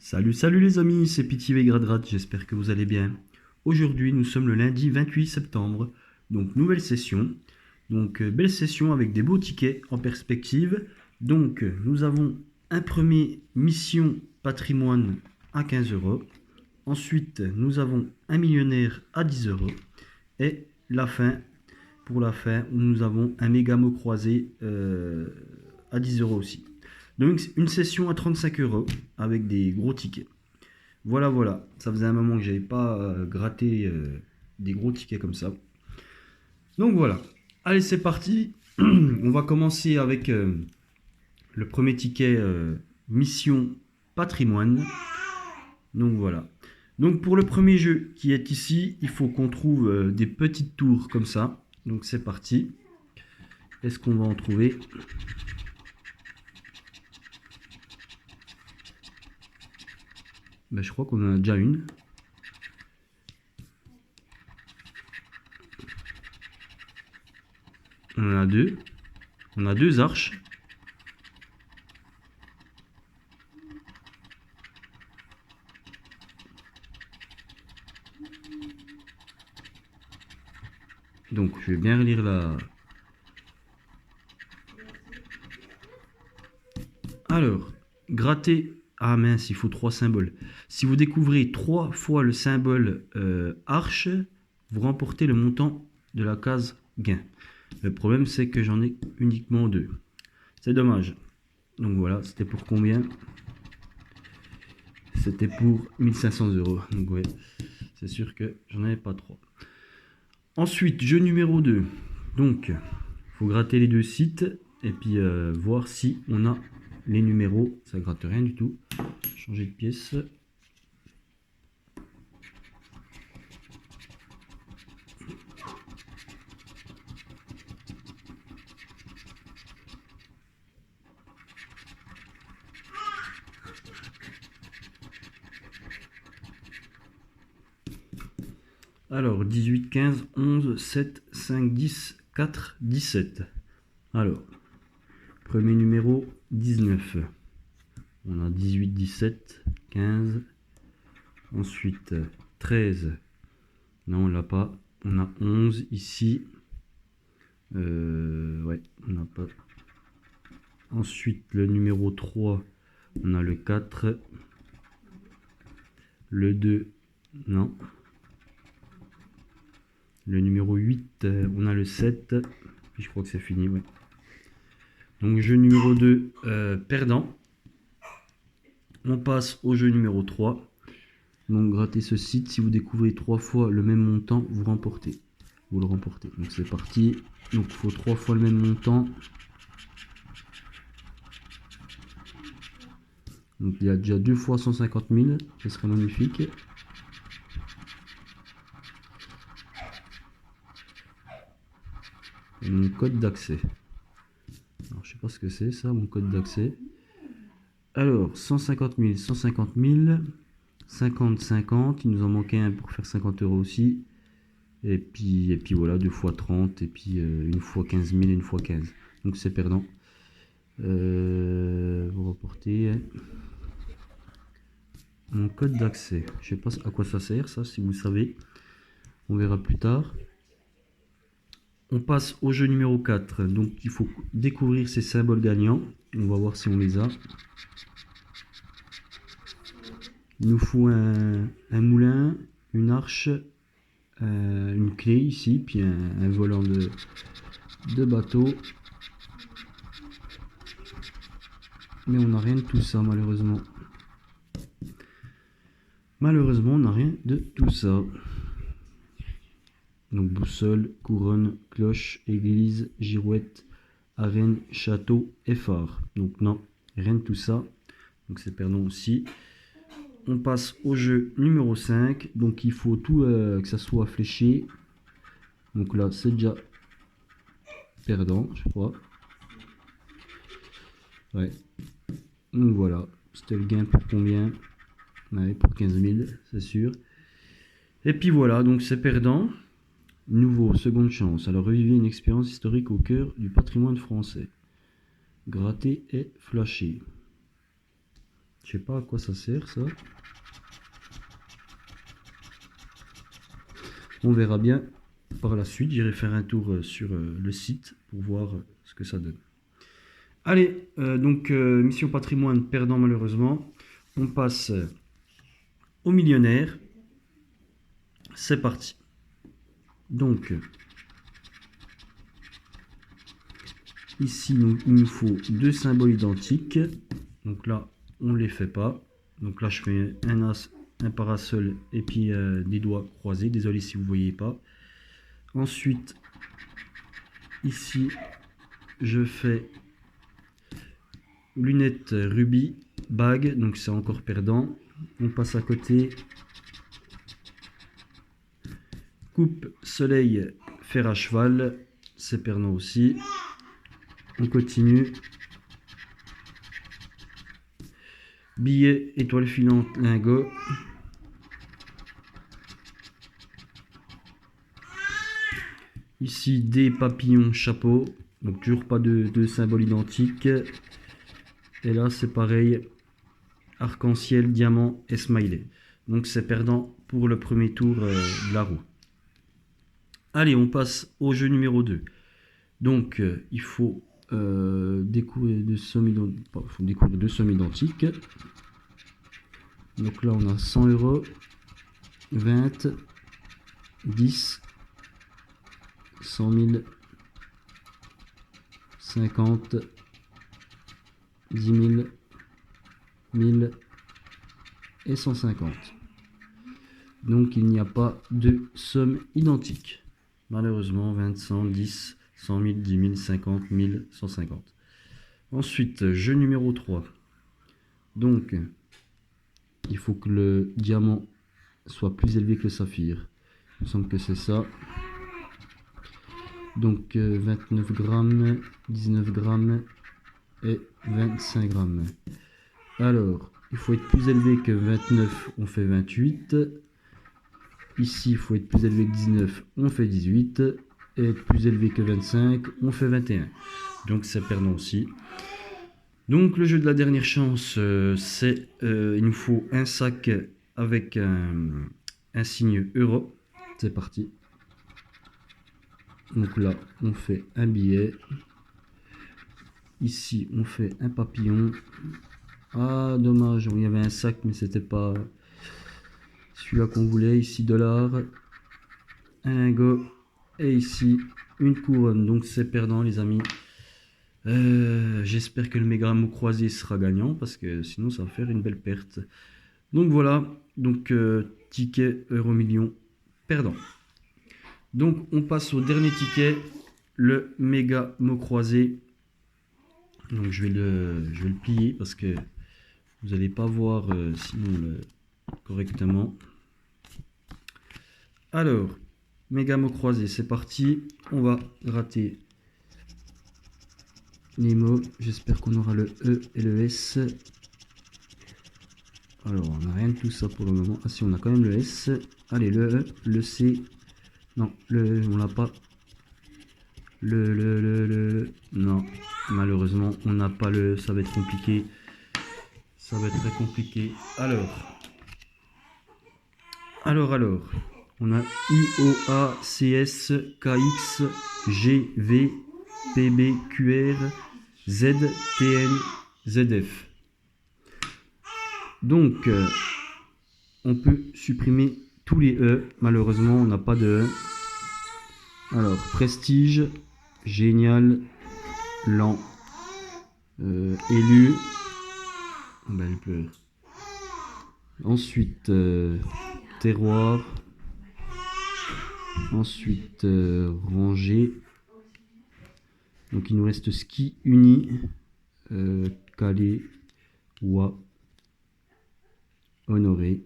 Salut les amis, c'est Pitié Gradrat, j'espère que vous allez bien. Aujourd'hui nous sommes le lundi 28 septembre, donc nouvelle session. Donc belle session avec des beaux tickets en perspective. Donc nous avons un premier mission patrimoine à 15 euros. Ensuite nous avons un millionnaire à 10 euros. Et la fin, pour la fin, où nous avons un méga mot croisé à 10 euros aussi. Donc une session à 35 euros avec des gros tickets. Voilà, ça faisait un moment que j'avais pas gratté des gros tickets comme ça. Donc voilà, allez c'est parti. On va commencer avec le premier ticket mission patrimoine. Donc voilà. Donc pour le premier jeu qui est ici, il faut qu'on trouve des petites tours comme ça. Donc c'est parti. Est-ce qu'on va en trouver? Ben, je crois qu'on en a déjà une. On en a deux. On a deux arches. Donc je vais bien relire la... Alors, gratter... Ah mince, il faut 3 symboles. Si vous découvrez 3 fois le symbole arche, vous remportez le montant de la case gain. Le problème, c'est que j'en ai uniquement 2. C'est dommage. Donc voilà, c'était pour combien? C'était pour 1500 euros. Donc ouais, c'est sûr que j'en avais pas 3. Ensuite, jeu numéro 2. Donc, il faut gratter les deux sites et puis voir si on a les numéros. Ça gratte rien du tout. Changer de pièce. Alors, 18, 15, 11, 7, 5, 10, 4, 17. Alors, premier numéro, 19. On a 18, 17, 15. Ensuite, 13. Non, on l'a pas. On a 11 ici. Ouais, on n'a pas. Ensuite, le numéro 3, on a le 4. Le 2, non. Le numéro 8, on a le 7. Puis je crois que c'est fini, ouais. Donc jeu numéro 2, perdant. On passe au jeu numéro 3. Donc grattez ce site. Si vous découvrez 3 fois le même montant, vous remportez. Vous le remportez. Donc c'est parti. Donc il faut 3 fois le même montant. Donc il y a déjà 2 fois 150 000. Ce serait magnifique. Et mon code d'accès. Alors je sais pas ce que c'est ça, mon code d'accès. Alors 150 000, 150 000. 50, 50. Il nous en manquait un pour faire 50 euros aussi. Et puis voilà, 2 fois 30. Et puis une fois 15 000 et une fois 15. Donc c'est perdant. Vous reportez mon code d'accès. Je sais pas à quoi ça sert, ça, si vous savez. On verra plus tard. On passe au jeu numéro 4. Donc il faut découvrir ces symboles gagnants. On va voir si on les a. Il nous faut un moulin, une arche, une clé ici, puis un volant de bateau. Mais on n'a rien de tout ça malheureusement. Malheureusement, on n'a rien de tout ça. Donc boussole, couronne, cloche, église, girouette, arène, château et phare. Donc non, rien de tout ça. Donc c'est perdant aussi. On passe au jeu numéro 5. Donc il faut tout que ça soit fléché. Donc là c'est déjà perdant, je crois. Ouais. Donc voilà. C'était le gain pour combien? Ouais, pour 15 000, c'est sûr. Et puis voilà, donc c'est perdant. Nouveau, seconde chance. Alors revivez une expérience historique au cœur du patrimoine français. Gratter et flasher. Je sais pas à quoi ça sert ça. On verra bien par la suite. J'irai faire un tour sur le site pour voir ce que ça donne. Allez, mission patrimoine perdant malheureusement. On passe au millionnaire. C'est parti. Donc, ici, il nous faut deux symboles identiques. Donc là, on ne les fait pas. Donc là, je fais un as, un parasol et puis des doigts croisés. Désolé si vous ne voyez pas. Ensuite, ici, je fais lunettes rubis, bague. Donc c'est encore perdant. On passe à côté. Coupe, soleil, fer à cheval. C'est perdant aussi. On continue. Billet, étoile filante, lingot. Ici, des papillons, chapeau. Donc toujours pas de symbole identique. Et là, c'est pareil. Arc-en-ciel, diamant et smiley. Donc c'est perdant pour le premier tour de la roue. Allez, on passe au jeu numéro 2. Donc, il faut découvrir deux sommes identiques. Donc là, on a 100 €, 20, 10, 100 000, 50, 10 000, 1000 et 150. Donc, il n'y a pas de somme identique. Malheureusement, 20, 100, 10, 100 000, 10 000, 50 000, 150. Ensuite, jeu numéro 3. Donc, il faut que le diamant soit plus élevé que le saphir. Il me semble que c'est ça. Donc, 29 grammes, 19 grammes et 25 grammes. Alors, il faut être plus élevé que 29, on fait 28. Ici, il faut être plus élevé que 19, on fait 18. Et être plus élevé que 25, on fait 21. Donc, c'est perdant aussi. Donc, le jeu de la dernière chance, c'est il nous faut un sac avec un signe euro. C'est parti. Donc là, on fait un billet. Ici, on fait un papillon. Ah, dommage, il y avait un sac, mais c'était pas celui-là qu'on voulait. Ici, dollar, un lingot. Et ici, une couronne. Donc, c'est perdant, les amis. J'espère que le méga mot croisé sera gagnant, parce que sinon, ça va faire une belle perte. Donc, voilà. Donc, ticket euro million perdant. Donc, on passe au dernier ticket, le méga mot croisé. Donc, je vais le plier parce que vous n'allez pas voir sinon correctement. Alors, méga mot croisé, c'est parti. On va gratter les mots. J'espère qu'on aura le E et le S. Alors, on n'a rien de tout ça pour le moment. Ah si, on a quand même le S. Allez, le E, le C. Non, le E, on l'a pas. Non, malheureusement, on n'a pas le... Ça va être compliqué. Ça va être très compliqué. Alors. On a I, O, A, C, S, K, X, G, V, P, B, Q, R, Z, T, N, Z, F. Donc, on peut supprimer tous les E. Malheureusement, on n'a pas de E. Alors, prestige, génial, lent, élu. Ben, elle pleure. Ensuite, terroir. Ensuite, rangé. Donc, il nous reste ski uni, calé, oie, honoré.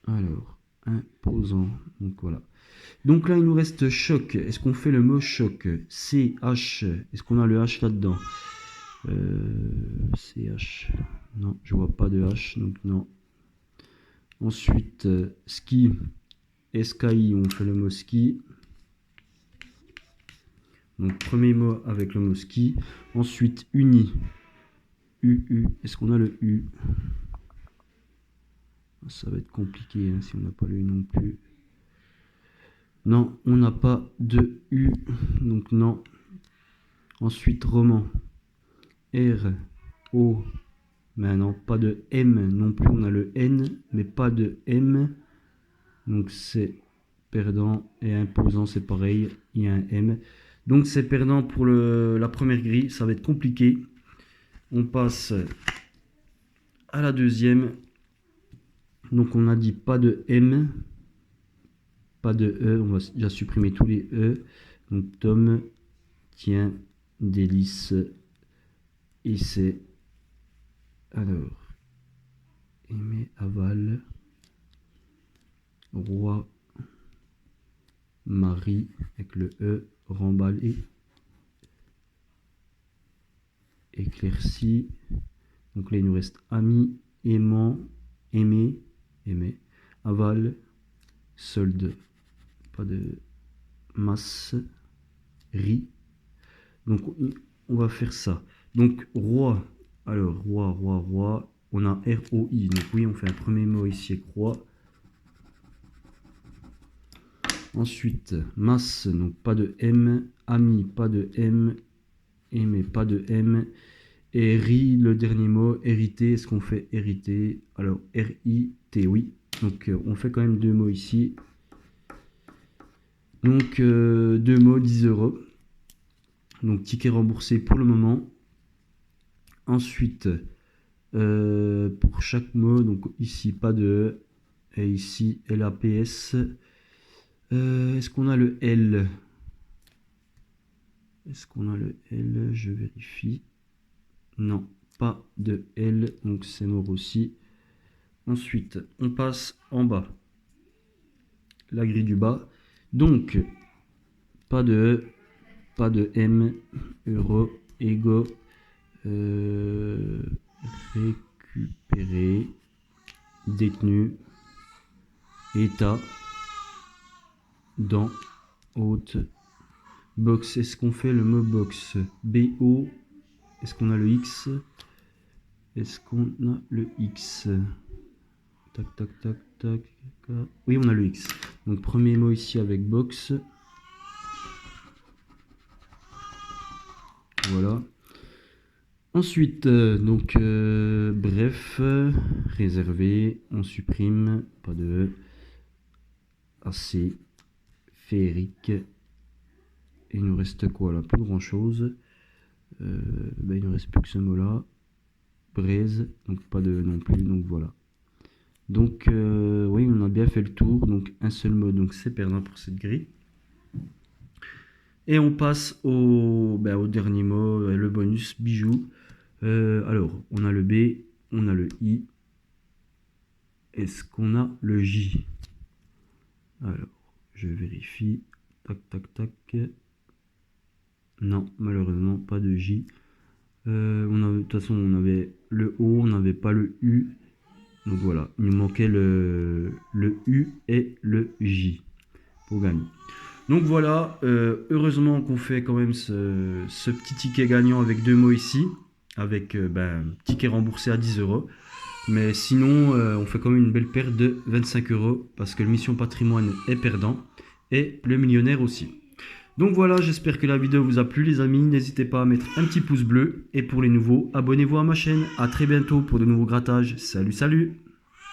Alors, imposant. Donc, voilà. Donc là, il nous reste choc. Est-ce qu'on fait le mot choc? C, H. Est-ce qu'on a le H là-dedans? C, H. Non, je vois pas de H, donc non. Ensuite, ski. SKI, on fait le mot ski. Donc, premier mot avec le mot ski. Ensuite, uni. U. Est-ce qu'on a le U? Ça va être compliqué hein, si on n'a pas le U non plus. Non, on n'a pas de U, donc non. Ensuite, roman. R, O. Mais non, pas de M non plus. On a le N, mais pas de M. Donc c'est perdant. Et imposant, c'est pareil. Il y a un M. Donc c'est perdant pour la première grille. Ça va être compliqué. On passe à la deuxième. Donc on a dit pas de M. Pas de E. On va déjà supprimer tous les E. Donc Tom, tient, délice. Et c'est... Alors, aimer, aval, roi, Marie, avec le E, remballer, éclairci. Donc là, il nous reste ami, aimant, aimer, aval, solde, pas de masse, riz. Donc, on va faire ça. Donc, roi. Alors, roi, on a R-O-I, donc oui, on fait un premier mot ici avec roi. Ensuite, masse, donc pas de M, ami, pas de M, aimer, pas de M, et ri, le dernier mot, hériter, est-ce qu'on fait hériter? Alors, R-I-T, oui, donc on fait quand même deux mots ici. Donc, deux mots, 10 €. Donc, ticket remboursé pour le moment. Ensuite, pour chaque mot, donc ici pas de E, et ici LAPS. Est-ce qu'on a le L? Est-ce qu'on a le L? Je vérifie. Non, pas de L, donc c'est mort aussi. Ensuite, on passe en bas. La grille du bas. Donc, pas de E, pas de M, euro, ego. Récupérer, détenu, état, dans, haute, box. Est-ce qu'on fait le mot box? BO, est-ce qu'on a le X? Est-ce qu'on a le X? Tac, tac, tac, tac. Oui, on a le X. Donc, premier mot ici avec box. Voilà. Ensuite, donc, bref, réservé, on supprime, pas de E, assez, féerique, et il nous reste quoi là? Plus grand chose, ben, il ne reste plus que ce mot là, braise, donc pas de E non plus, donc voilà. Donc, oui, on a bien fait le tour, donc un seul mot, donc c'est perdant pour cette grille. Et on passe au dernier mot, le bonus, bijou. Alors, on a le B, on a le I. Est-ce qu'on a le J? Alors, je vérifie. Tac, tac, tac. Non, malheureusement, pas de J. De toute façon, on avait le O, on n'avait pas le U. Donc voilà, il nous manquait le U et le J pour gagner. Donc voilà, heureusement qu'on fait quand même ce petit ticket gagnant avec deux mots ici, avec ticket remboursé à 10 €. Mais sinon, on fait quand même une belle perte de 25 € parce que le Mission Patrimoine est perdant et le millionnaire aussi. Donc voilà, j'espère que la vidéo vous a plu les amis. N'hésitez pas à mettre un petit pouce bleu et pour les nouveaux, abonnez-vous à ma chaîne. A très bientôt pour de nouveaux grattages. Salut, salut!